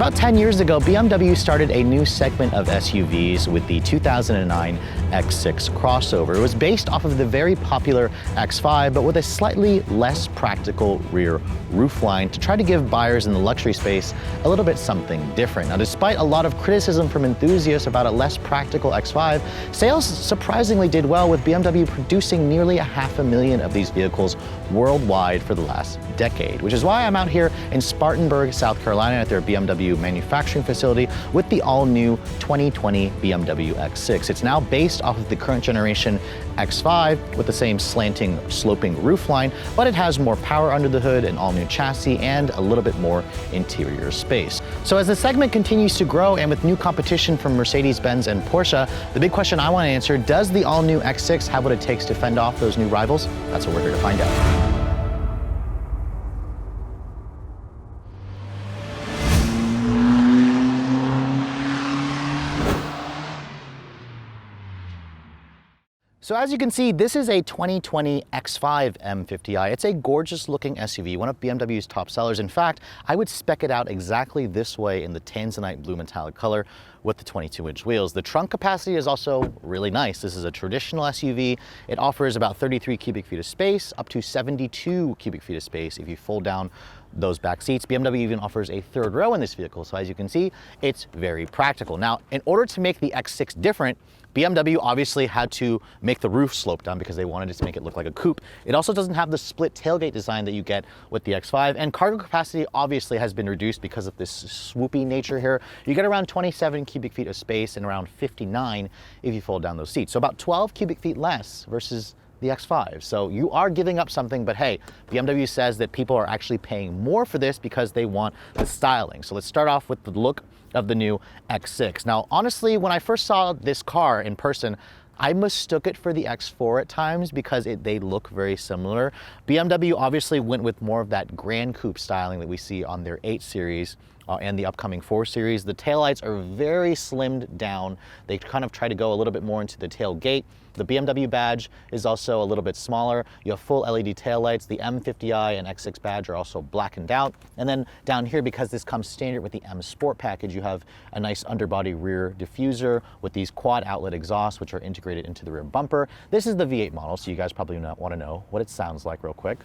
About 10 years ago, BMW started a new segment of SUVs with the 2009 X6 crossover. It was based off of the very popular X5, but with a slightly less practical rear roofline to try to give buyers in the luxury space a little bit something different. Now, despite a lot of criticism from enthusiasts about a less practical X5, sales surprisingly did well, with BMW producing nearly 500,000 of these vehicles worldwide for the last decade, which is why I'm out here in Spartanburg, South Carolina at their BMW manufacturing facility with the all-new 2020 BMW X6. It's now based off of the current generation X5 with the same slanting, sloping roofline, but it has more power under the hood, an all-new chassis, and a little bit more interior space. So as the segment continues to grow and with new competition from Mercedes-Benz and Porsche, the big question I want to answer, does the all-new X6 have what it takes to fend off those new rivals? That's what we're here to find out. So as you can see, this is a 2020 X5 M50i. It's a gorgeous looking SUV, one of BMW's top sellers. In fact, I would spec it out exactly this way in the tanzanite blue metallic color with the 22-inch wheels. The trunk capacity is also really nice. This is a traditional SUV. It offers about 33 cubic feet of space, up to 72 cubic feet of space if you fold down those back seats. BMW even offers a third row in this vehicle. So as you can see, it's very practical. Now, in order to make the X6 different, BMW obviously had to make the roof slope down because they wanted it to make it look like a coupe. It also doesn't have the split tailgate design that you get with the X5, and cargo capacity obviously has been reduced because of this swoopy nature here. You get around 27 cubic feet of space and around 59 if you fold down those seats. So about 12 cubic feet less versus the X5. So you are giving up something, but hey, BMW says that people are actually paying more for this because they want the styling. So let's start off with the look of the new X6. Now, honestly, when I first saw this car in person, I mistook it for the X4 at times because they look very similar. BMW obviously went with more of that Grand Coupe styling that we see on their 8 Series and the upcoming 4 Series. The taillights are very slimmed down. They kind of try to go a little bit more into the tailgate. The BMW badge is also a little bit smaller. You have full LED taillights. The M50i and X6 badge are also blackened out. And then down here, because this comes standard with the M Sport package, you have a nice underbody rear diffuser with these quad outlet exhausts, which are integrated into the rear bumper. This is the V8 model, so you guys probably want to know what it sounds like real quick.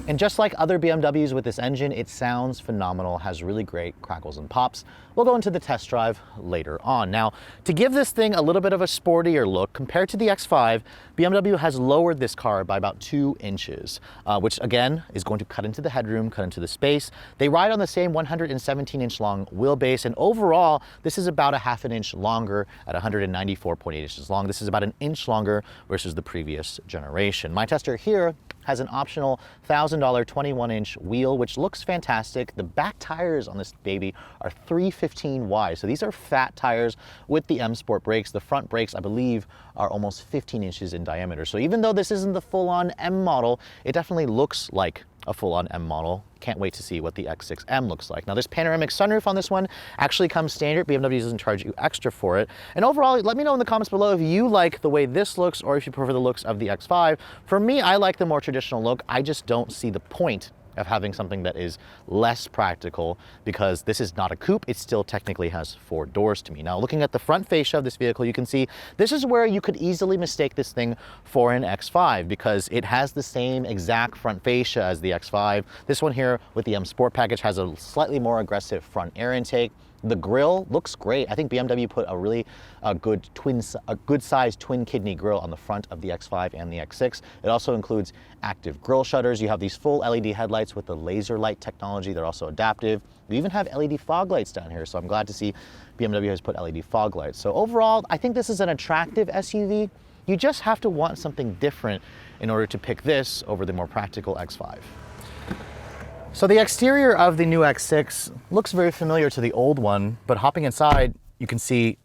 And just like other BMWs with this engine, it sounds phenomenal, has really great crackles and pops. We'll go into the test drive later on. Now, to give this thing a little bit of a sportier look, compared to the X5, BMW has lowered this car by about 2 inches, which again is going to cut into the headroom, cut into the space. They ride on the same 117-inch long wheelbase, and overall, this is about a half an inch longer at 194.8 inches long. This is about an inch longer versus the previous generation. My tester here has an optional $1,000 21-inch wheel, which looks fantastic. The back tires on this baby are 315 wide. So these are fat tires with the M Sport brakes. The front brakes, I believe, are almost 15 inches in diameter. So even though this isn't the full-on M model, it definitely looks like a full-on M model. Can't wait to see what the X6M looks like. Now, this panoramic sunroof on this one actually comes standard. BMW doesn't charge you extra for it. And overall, let me know in the comments below if you like the way this looks or if you prefer the looks of the X5. For me, I like the more traditional look. I just don't see the point of having something that is less practical because this is not a coupe. It still technically has 4 doors to me. Now, looking at the front fascia of this vehicle, you can see this is where you could easily mistake this thing for an X5 because it has the same exact front fascia as the X5. This one here with the M Sport package has a slightly more aggressive front air intake. The grille looks great. I think BMW put a really good sized twin kidney grille on the front of the X5 and the X6. It also includes active grille shutters. You have these full LED headlights with the laser light technology. They're also adaptive. You even have LED fog lights down here, so I'm glad to see BMW has put LED fog lights. So overall, I think this is an attractive SUV. You just have to want something different in order to pick this over the more practical X5. So the exterior of the new X6 looks very familiar to the old one, but hopping inside, you can see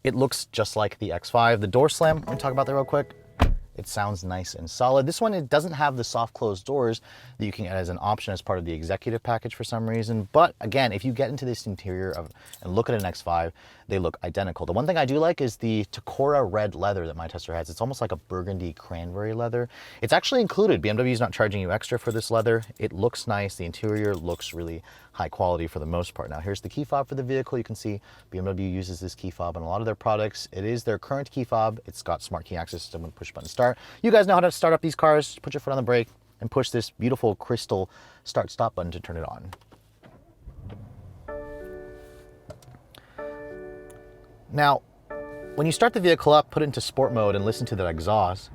it looks just like the X5. The door slam, let me talk about that real quick. It sounds nice and solid. This one, it doesn't have the soft closed doors that you can get as an option as part of the executive package for some reason. But again, if you get into this interior and look at an X5, they look identical. The one thing I do like is the Tacora red leather that my tester has. It's almost like a burgundy cranberry leather. It's actually included. BMW is not charging you extra for this leather. It looks nice. The interior looks really high quality for the most part. Now here's the key fob for the vehicle. You can see BMW uses this key fob on a lot of their products. It is their current key fob. It's got smart key access system and push button start. You guys know how to start up these cars. Put your foot on the brake and push this beautiful crystal start stop button to turn it on. Now, when you start the vehicle up, put it into sport mode and listen to that exhaust.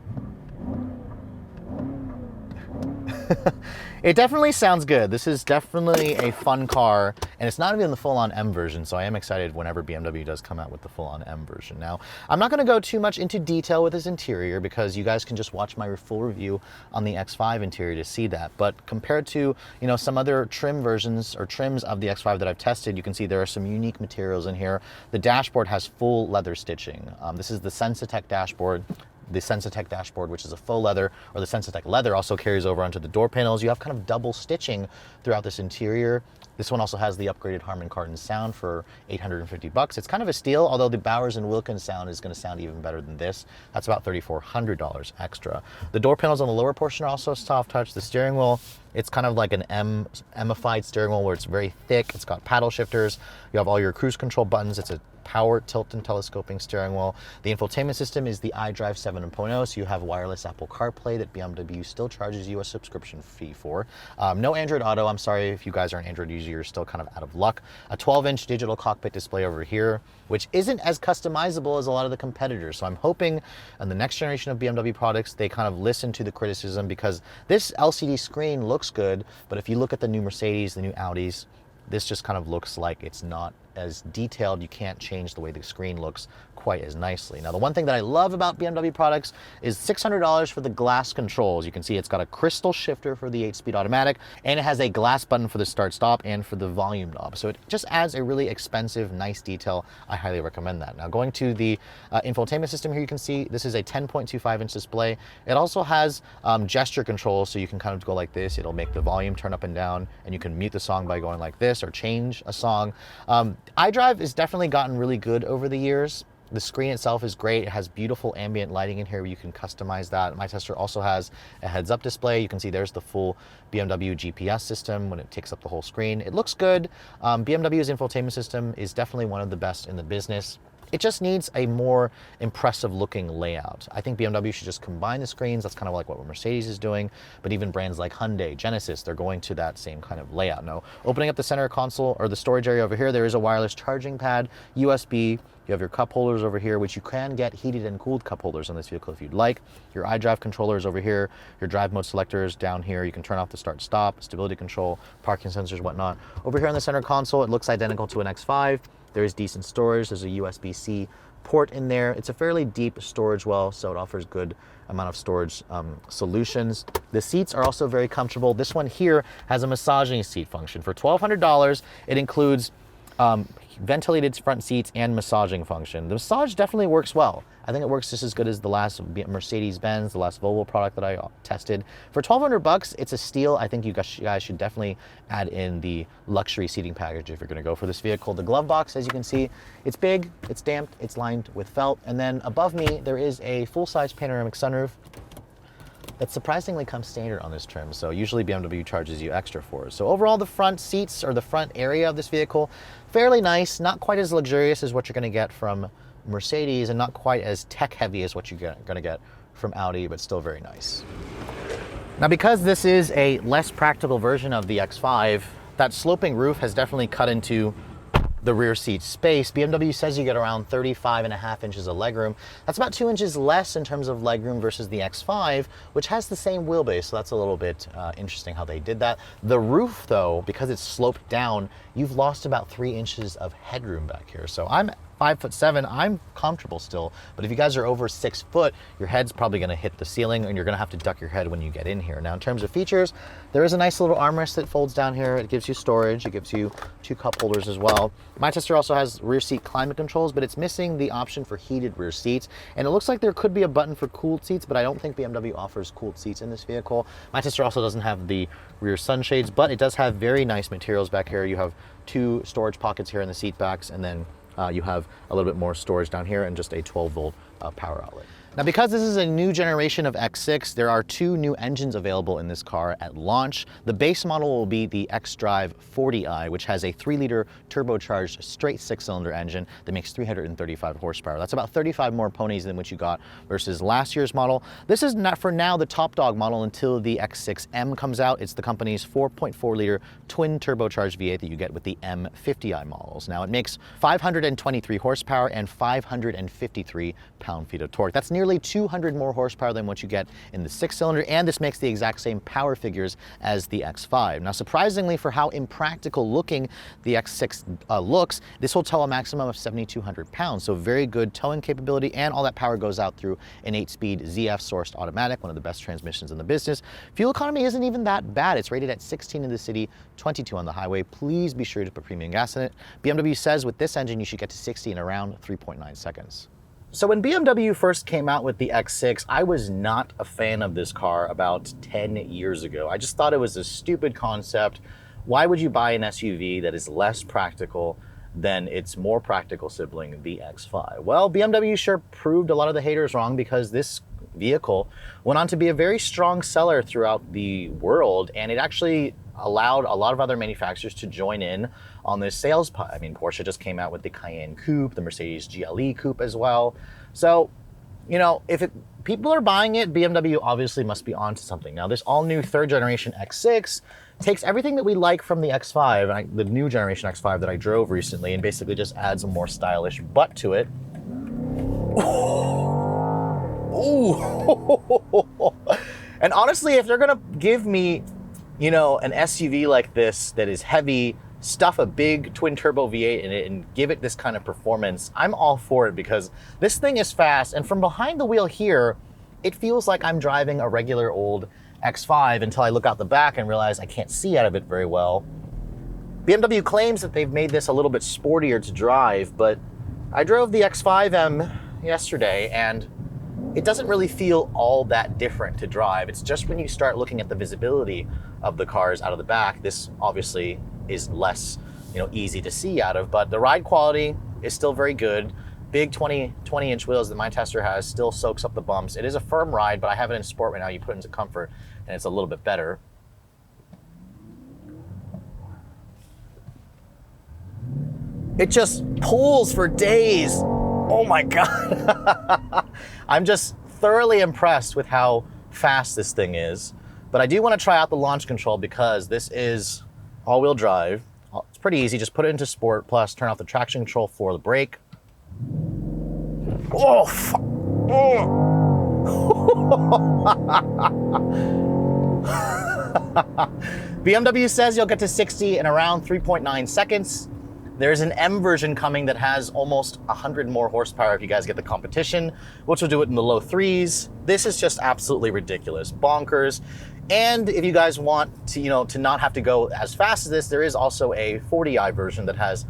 It definitely sounds good. This is definitely a fun car, and it's not even the full-on M version, so I am excited whenever BMW does come out with the full-on M version. Now, I'm not going to go too much into detail with this interior because you guys can just watch my full review on the X5 interior to see that. But compared to, you know, some other trim versions or trims of the X5 that I've tested, you can see there are some unique materials in here. The dashboard has full leather stitching. This is the Sensatech dashboard. The Sensatech dashboard, which is a faux leather, or the Sensatech leather, also carries over onto the door panels. You have kind of double stitching throughout this interior. This one also has the upgraded Harman Kardon sound for $850. It's kind of a steal, although the Bowers and Wilkins sound is going to sound even better than this. That's about $3,400 extra. The door panels on the lower portion are also soft touch. The steering wheel, it's kind of like an M-ified steering wheel where it's very thick. It's got paddle shifters. You have all your cruise control buttons. It's a power tilt and telescoping steering wheel. The infotainment system is the iDrive 7.0, so you have wireless Apple CarPlay that BMW still charges you a subscription fee for. No Android Auto. I'm sorry if you guys are an Android user, you're still kind of out of luck. A 12-inch digital cockpit display over here, which isn't as customizable as a lot of the competitors. So I'm hoping in the next generation of BMW products, they kind of listen to the criticism, because this LCD screen looks good, but if you look at the new Mercedes, the new Audis, this just kind of looks like it's not as detailed. You can't change the way the screen looks quite as nicely. Now, the one thing that I love about BMW products is $600 for the glass controls. You can see it's got a crystal shifter for the 8-speed automatic, and it has a glass button for the start stop and for the volume knob. So it just adds a really expensive, nice detail. I highly recommend that. Now, going to the infotainment system here, you can see this is a 10.25-inch display. It also has gesture control, so you can kind of go like this. It'll make the volume turn up and down, and you can mute the song by going like this or change a song. iDrive has definitely gotten really good over the years. The screen itself is great. It has beautiful ambient lighting in here where you can customize that. My tester also has a heads-up display. You can see there's the full BMW GPS system when it takes up the whole screen. It looks good. BMW's infotainment system is definitely one of the best in the business. It just needs a more impressive looking layout. I think BMW should just combine the screens. That's kind of like what Mercedes is doing, but even brands like Hyundai, Genesis, they're going to that same kind of layout. Now, opening up the center console or the storage area over here, there is a wireless charging pad, USB. You have your cup holders over here, which you can get heated and cooled cup holders on this vehicle if you'd like. Your iDrive controllers over here, your drive mode selectors down here. You can turn off the start stop, stability control, parking sensors, whatnot. Over here on the center console, it looks identical to an X5. There is decent storage. There's a USB-C port in there. It's a fairly deep storage well, so it offers good amount of storage solutions. The seats are also very comfortable. This one here has a massaging seat function. For $1,200, it includes ventilated front seats and massaging function. The massage definitely works well. I think it works just as good as the last Mercedes-Benz, the last Volvo product that I tested. For $1,200, it's a steal. I think you guys should definitely add in the luxury seating package if you're gonna go for this vehicle. The glove box, as you can see, it's big, it's damped, it's lined with felt. And then above me, there is a full-size panoramic sunroof that surprisingly comes standard on this trim. So usually BMW charges you extra for it. So overall, the front seats or the front area of this vehicle, fairly nice, not quite as luxurious as what you're gonna get from Mercedes and not quite as tech heavy as what you're gonna get from Audi, but still very nice. Now, because this is a less practical version of the X5, that sloping roof has definitely cut into the rear seat space. BMW says you get around 35.5 inches of legroom. That's about 2 inches less in terms of legroom versus the X5, which has the same wheelbase. So that's a little bit interesting how they did that. The roof, though, because it's sloped down, you've lost about 3 inches of headroom back here. So I'm 5'7", I'm comfortable still. But if you guys are over 6 foot, your head's probably gonna hit the ceiling and you're gonna have to duck your head when you get in here. Now, in terms of features, there is a nice little armrest that folds down here. It gives you storage. It gives you 2 cup holders as well. My Tester also has rear seat climate controls, but it's missing the option for heated rear seats. And it looks like there could be a button for cooled seats, but I don't think BMW offers cooled seats in this vehicle. My Tester also doesn't have the rear sunshades, but it does have very nice materials back here. You have 2 storage pockets here in the seat backs, and then you have a little bit more storage down here and just a 12-volt power outlet. Now, because this is a new generation of X6, there are 2 new engines available in this car at launch. The base model will be the xDrive 40i, which has a 3-liter turbocharged straight 6-cylinder engine that makes 335 horsepower. That's about 35 more ponies than what you got versus last year's model. This is not, for now, the top dog model until the X6M comes out. It's the company's 4.4-liter twin turbocharged V8 that you get with the M50i models. Now, it makes 523 horsepower and 553 pound-feet of torque. That's nearly 200 more horsepower than what you get in the 6-cylinder, and this makes the exact same power figures as the X5. Now, surprisingly, for how impractical looking the X6 looks, this will tow a maximum of 7,200 pounds, so very good towing capability, and all that power goes out through an 8-speed ZF-sourced automatic, one of the best transmissions in the business. Fuel economy isn't even that bad. It's rated at 16 in the city, 22 on the highway. Please be sure to put premium gas in it. BMW says with this engine, you should get to 60 in around 3.9 seconds. So when BMW first came out with the X6, I was not a fan of this car about 10 years ago. I just thought it was a stupid concept. Why would you buy an SUV that is less practical than its more practical sibling, the X5? Well, BMW sure proved a lot of the haters wrong, because this vehicle went on to be a very strong seller throughout the world, and it actually allowed a lot of other manufacturers to join in on this sales pie. I mean, Porsche just came out with the Cayenne Coupe, the Mercedes GLE Coupe as well. So, you know, if people are buying it, BMW obviously must be onto something. Now, this all-new 3rd generation X6 takes everything that we like from the X5, the new generation X5 that I drove recently, and basically just adds a more stylish butt to it. Ooh. And honestly, if they're gonna give me, you know, an SUV like this that is heavy, stuff a big twin turbo V8 in it and give it this kind of performance, I'm all for it, because this thing is fast, and from behind the wheel here, it feels like I'm driving a regular old X5 until I look out the back and realize I can't see out of it very well. BMW claims that they've made this a little bit sportier to drive, but I drove the X5M yesterday and it doesn't really feel all that different to drive. It's just when you start looking at the visibility of the cars out of the back, this obviously is less, you know, easy to see out of, but the ride quality is still very good. Big 20-inch wheels that my Tester has still soaks up the bumps. It is a firm ride, but I have it in sport right now. You put it into comfort and it's a little bit better. It just pulls for days. Oh my God. I'm just thoroughly impressed with how fast this thing is. But I do want to try out the launch control, because this is all-wheel drive. It's pretty easy. Just put it into sport, plus turn off the traction control for the brake. Oh, fuck. BMW says you'll get to 60 in around 3.9 seconds. There's an M version coming that has almost 100 more horsepower if you guys get the competition, which will do it in the low 3s. This is just absolutely ridiculous, bonkers. And if you guys want to, you know, to not have to go as fast as this, there is also a 40i version that has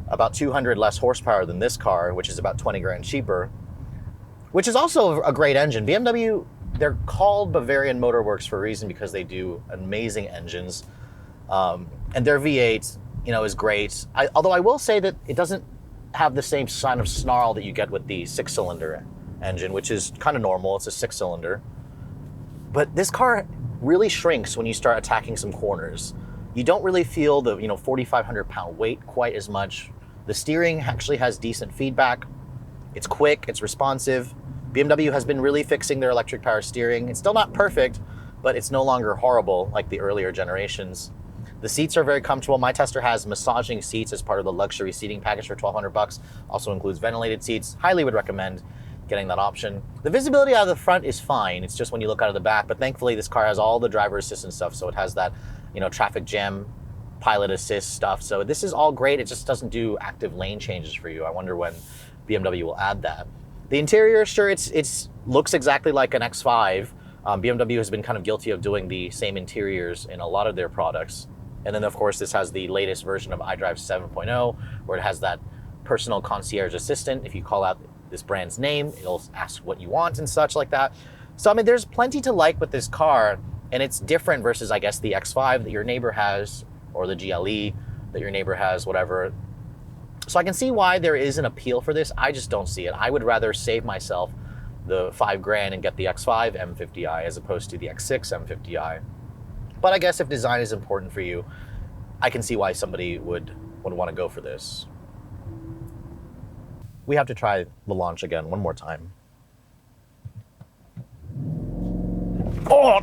about 200 less horsepower than this car, which is about 20 grand cheaper, which is also a great engine. BMW, they're called Bavarian Motor Works for a reason, because they do amazing engines. And their V8, you know, is great. Although I will say that it doesn't have the same kind of snarl that you get with the 6-cylinder engine, which is kind of normal. It's a 6-cylinder. But this car really shrinks when you start attacking some corners. You don't really feel the, you know, 4,500 pound weight quite as much. The steering actually has decent feedback. It's quick, it's responsive. BMW has been really fixing their electric power steering. It's still not perfect, but it's no longer horrible like the earlier generations. The seats are very comfortable. My Tester has massaging seats as part of the luxury seating package for $1,200. Also includes ventilated seats. Highly would recommend getting that option. The visibility out of the front is fine. It's just when you look out of the back, but thankfully this car has all the driver assistance stuff, so it has that, you know, traffic jam pilot assist stuff. So this is all great. It just doesn't do active lane changes for you. I wonder when BMW will add that. The interior, sure, it's looks exactly like an X5. BMW has been kind of guilty of doing the same interiors in a lot of their products. And then of course this has the latest version of iDrive 7.0, where it has that personal concierge assistant. If you call out this brand's name, it'll ask what you want and such like that. So I mean, there's plenty to like with this car, and it's different versus, I guess, the X5 that your neighbor has, or the GLE that your neighbor has, whatever. So I can see why there is an appeal for this. I just don't see it. I would rather save myself the $5,000 and get the X5 M50i as opposed to the X6 M50i. But I guess if design is important for you, I can see why somebody would want to go for this. We have to try the launch again one more time. Oh!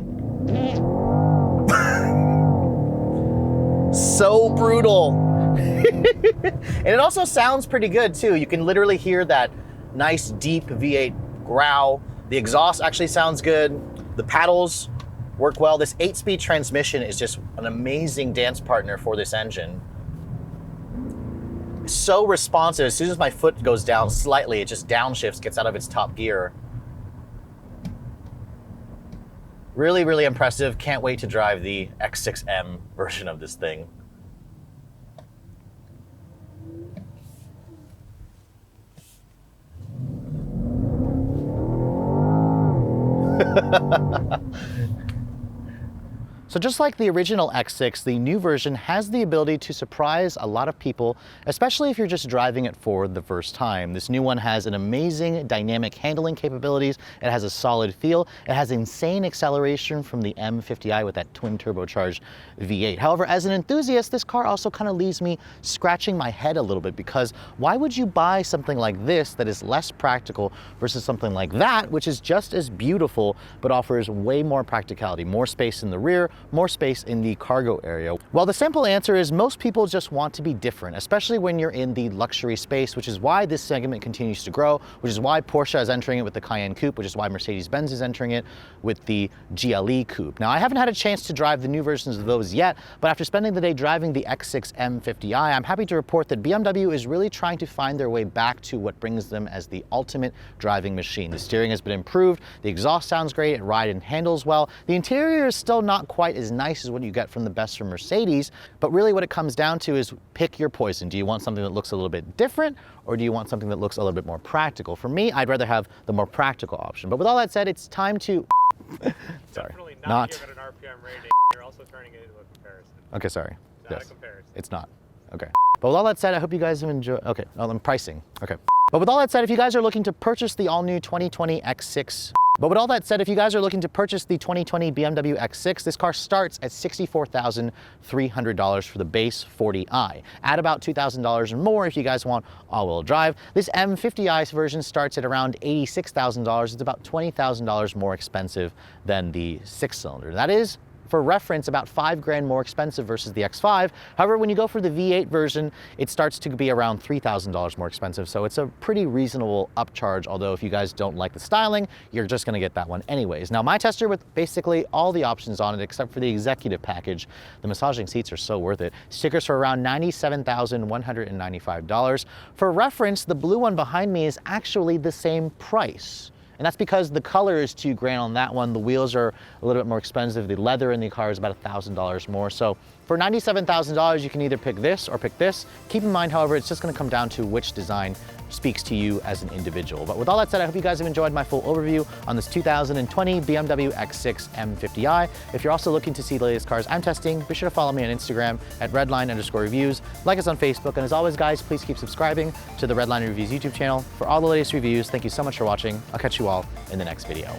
So brutal. And it also sounds pretty good too. You can literally hear that nice deep V8 growl. The exhaust actually sounds good. The paddles work well. This 8-speed transmission is just an amazing dance partner for this engine. So responsive. As soon as my foot goes down slightly, it just downshifts, gets out of its top gear. Really, really impressive. Can't wait to drive the X6M version of this thing. So just like the original X6, the new version has the ability to surprise a lot of people, especially if you're just driving it for the first time. This new one has an amazing dynamic handling capabilities. It has a solid feel. It has insane acceleration from the M50i with that twin turbocharged V8. However, as an enthusiast, this car also kind of leaves me scratching my head a little bit, because why would you buy something like this that is less practical versus something like that, which is just as beautiful, but offers way more practicality, more space in the rear, more space in the cargo area? Well, the simple answer is most people just want to be different, especially when you're in the luxury space, which is why this segment continues to grow, which is why Porsche is entering it with the Cayenne Coupe, which is why Mercedes-Benz is entering it with the GLE Coupe. Now, I haven't had a chance to drive the new versions of those yet, but after spending the day driving the X6 M50i, I'm happy to report that BMW is really trying to find their way back to what brings them as the ultimate driving machine. The steering has been improved, the exhaust sounds great, it rides and handles well. The interior is still not quite as nice as what you get from the best from Mercedes, but really what it comes down to is pick your poison. Do you want something that looks a little bit different, or do you want something that looks a little bit more practical? For me, I'd rather have the more practical option. But with all that said, it's time to... Sorry. Definitely not give it an RPM rating. You're also turning it into a comparison. Okay, sorry. It's not a comparison. It's not. Okay. But with all that said, I hope you guys have enjoyed... Okay, well, I'm pricing. Okay. But with all that said, if you guys are looking to purchase the all-new 2020 X6... But with all that said, if you guys are looking to purchase the 2020 BMW X6, this car starts at $64,300 for the base 40i. Add about $2,000 or more if you guys want all-wheel drive. This M50i version starts at around $86,000. It's about $20,000 more expensive than the 6-cylinder. That is, for reference, about $5,000 more expensive versus the X5. However, when you go for the V8 version, it starts to be around $3,000 more expensive. So it's a pretty reasonable upcharge, although if you guys don't like the styling, you're just gonna get that one anyways. Now, my tester with basically all the options on it, except for the executive package, the massaging seats are so worth it. Stickers for around $97,195. For reference, the blue one behind me is actually the same price. And that's because the color is $2,000 on that one. The wheels are a little bit more expensive. The leather in the car is about $1,000 more. So for $97,000, you can either pick this or pick this. Keep in mind, however, it's just gonna come down to which design speaks to you as an individual. But with all that said, I hope you guys have enjoyed my full overview on this 2020 BMW X6 M50i. If you're also looking to see the latest cars I'm testing, be sure to follow me on Instagram at redline_reviews. Like us on Facebook, and as always, guys, please keep subscribing to the Redline Reviews YouTube channel for all the latest reviews. Thank you so much for watching. I'll catch you all in the next video.